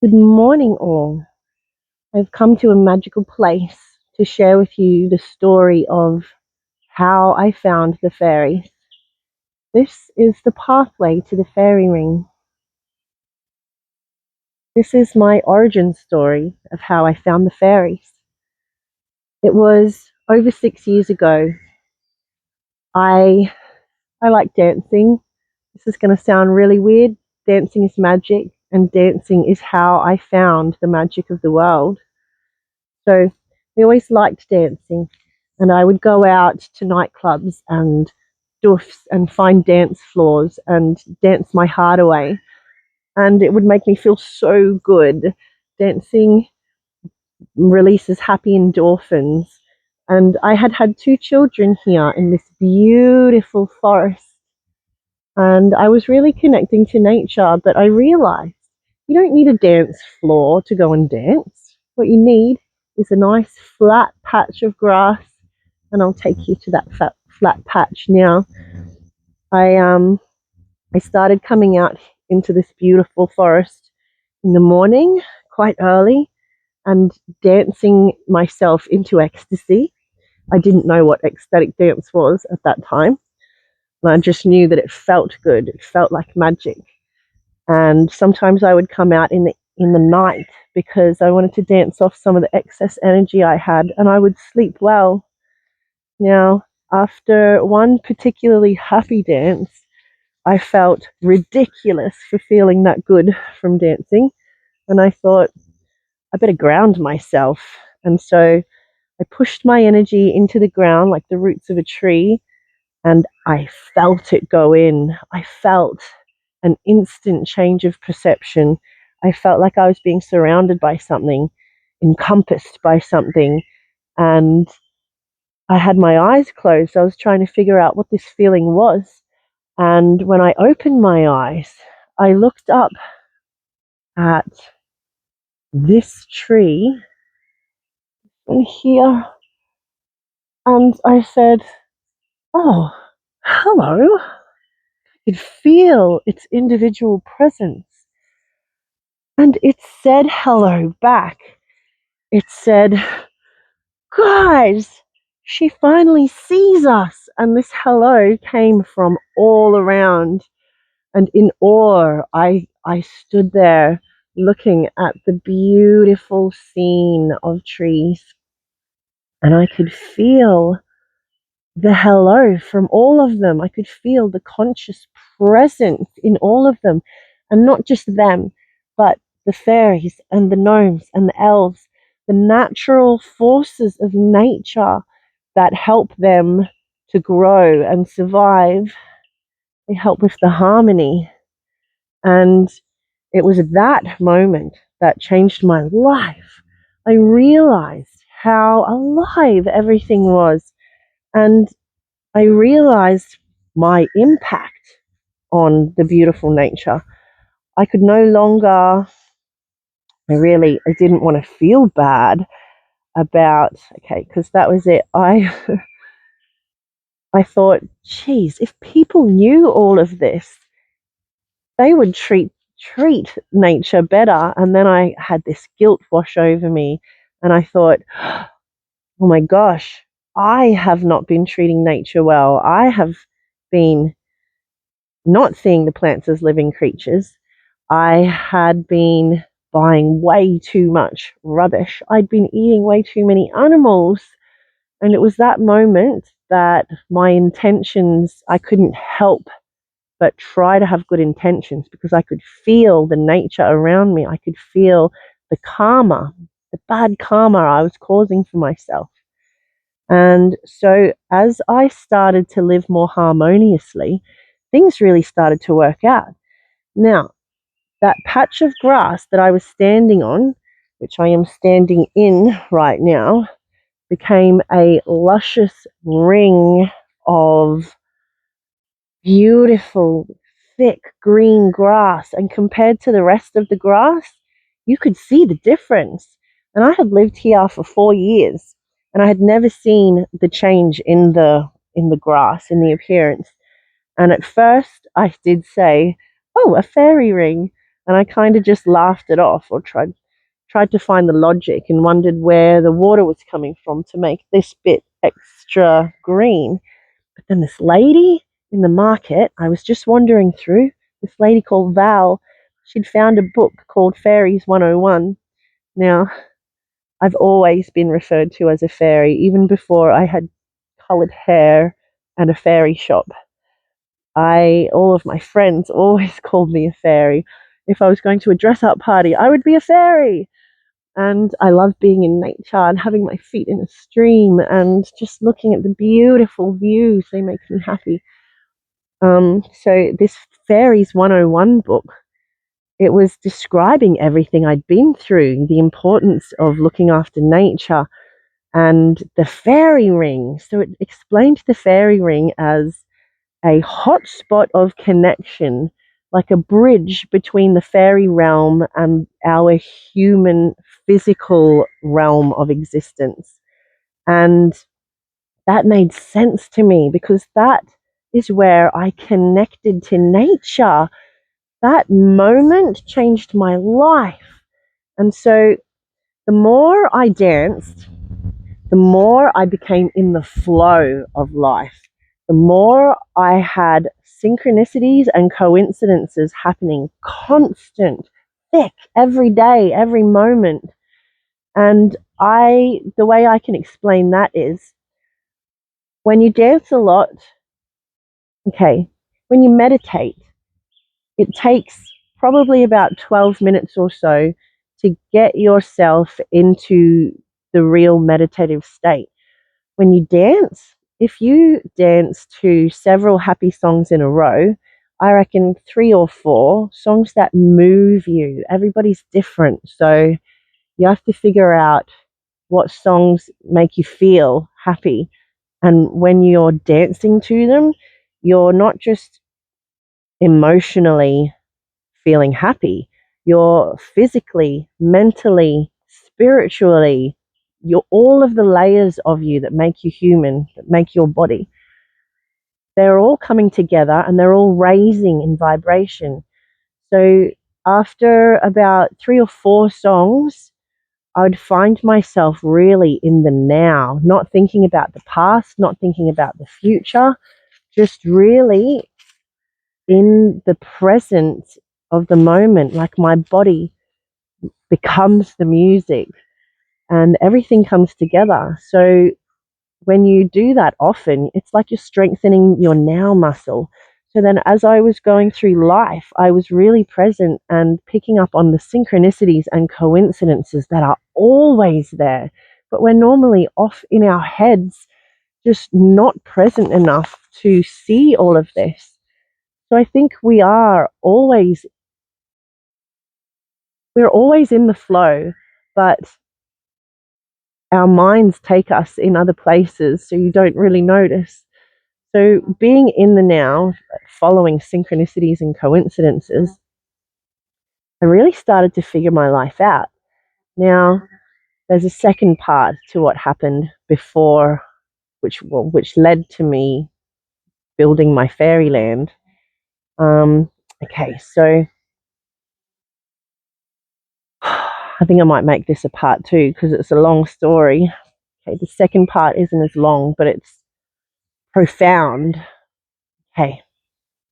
Good morning, all. I've come to a magical place to share with you the story of how I found the fairies. This is the pathway to the fairy ring. This is my origin story of how I found the fairies. It was over 6 years ago. I I like dancing. This is going to sound really weird. Dancing is magic, and dancing is how I found the magic of the world. So we always liked dancing, and I would go out to nightclubs and doofs and find dance floors and dance my heart away. And it would make me feel so good. Dancing releases happy endorphins. And I had had two children here in this beautiful forest. And I was really connecting to nature, but I realized you don't need a dance floor to go and dance. What you need is a nice flat patch of grass, and I'll take you to that flat patch now. I started coming out into this beautiful forest in the morning, quite early, and dancing myself into ecstasy. I didn't know what ecstatic dance was at that time. And I just knew that it felt good. It felt like magic. And sometimes I would come out in the night because I wanted to dance off some of the excess energy I had, and I would sleep well. Now, after one particularly happy dance, I felt ridiculous for feeling that good from dancing, and I thought I better ground myself. And so I pushed my energy into the ground like the roots of a tree, and I felt it go in. I felt an instant change of perception. I felt like I was being surrounded by something, encompassed by something, and I had my eyes closed. I was trying to figure out what this feeling was. And when I opened my eyes, I looked up at this tree and here, and I said, "Oh, hello." I could feel its individual presence. And it said hello back. It said, "Guys, she finally sees us." And this hello came from all around. And in awe, I stood there looking at the beautiful scene of trees. And I could feel the hello from all of them. I could feel the conscious presence in all of them. And not just them, but the fairies and the gnomes and the elves, the natural forces of nature that help them to grow and survive. They help with the harmony. And it was that moment that changed my life. I realized how alive everything was. And I realized my impact on the beautiful nature. I could no longer, I didn't want to feel bad about, okay, because that was it. I thought, geez, if people knew all of this, they would treat nature better. And then I had this guilt wash over me, and I thought, oh my gosh, I have not been treating nature well. I have been not seeing the plants as living creatures. I had been buying way too much rubbish. I'd been eating way too many animals. And it was that moment that my intentions, I couldn't help but try to have good intentions because I could feel the nature around me. I could feel the karma, the bad karma I was causing for myself. And so as I started to live more harmoniously, things really started to work out. Now, that patch of grass that I was standing on, which I am standing in right now, became a luscious ring of beautiful, thick green grass. And compared to the rest of the grass, you could see the difference. And I had lived here for 4 years, and I had never seen the change in the grass, in the appearance. And at first I did say, "Oh, a fairy ring." And I kind of just laughed it off, or tried to find the logic and wondered where the water was coming from to make this bit extra green. But then this lady in the market, I was just wandering through, this lady called Val, she'd found a book called Fairies 101. Now, I've always been referred to as a fairy, even before I had coloured hair and a fairy shop. All of my friends always called me a fairy. If I was going to a dress up party, I would be a fairy. And I love being in nature and having my feet in a stream and just looking at the beautiful views. They make me happy. So this Fairies 101 book, it was describing everything I'd been through, the importance of looking after nature and the fairy ring. So it explained the fairy ring as a hotspot of connection, like a bridge between the fairy realm and our human physical realm of existence. And that made sense to me because that is where I connected to nature. That moment changed my life. And so the more I danced, the more I became in the flow of life, the more I had synchronicities and coincidences happening constant, thick, every day, every moment. And the way I can explain that is when you dance a lot, okay, when you meditate, it takes probably about 12 minutes or so to get yourself into the real meditative state. When you dance, if you dance to several happy songs in a row, I reckon 3 or 4 songs that move you. Everybody's different. So you have to figure out what songs make you feel happy. And when you're dancing to them, you're not just emotionally feeling happy, you're physically, mentally, spiritually, you're all of the layers of you that make you human, that make your body. They're all coming together and they're all raising in vibration. So after about 3 or 4 songs, I would find myself really in the now, not thinking about the past, not thinking about the future, just really in the present of the moment, like my body becomes the music and everything comes together. So when you do that often, it's like you're strengthening your now muscle. So then as I was going through life, I was really present and picking up on the synchronicities and coincidences that are always there. But we're normally off in our heads, just not present enough to see all of this. So I think we're always in the flow, but our minds take us in other places, so you don't really notice. So being in the now, following synchronicities and coincidences, I really started to figure my life out. Now, there's a second part to what happened before, which led to me building my fairyland. Okay, so I think I might make this a part 2 because it's a long story. Okay, the second part isn't as long, but it's profound. Okay,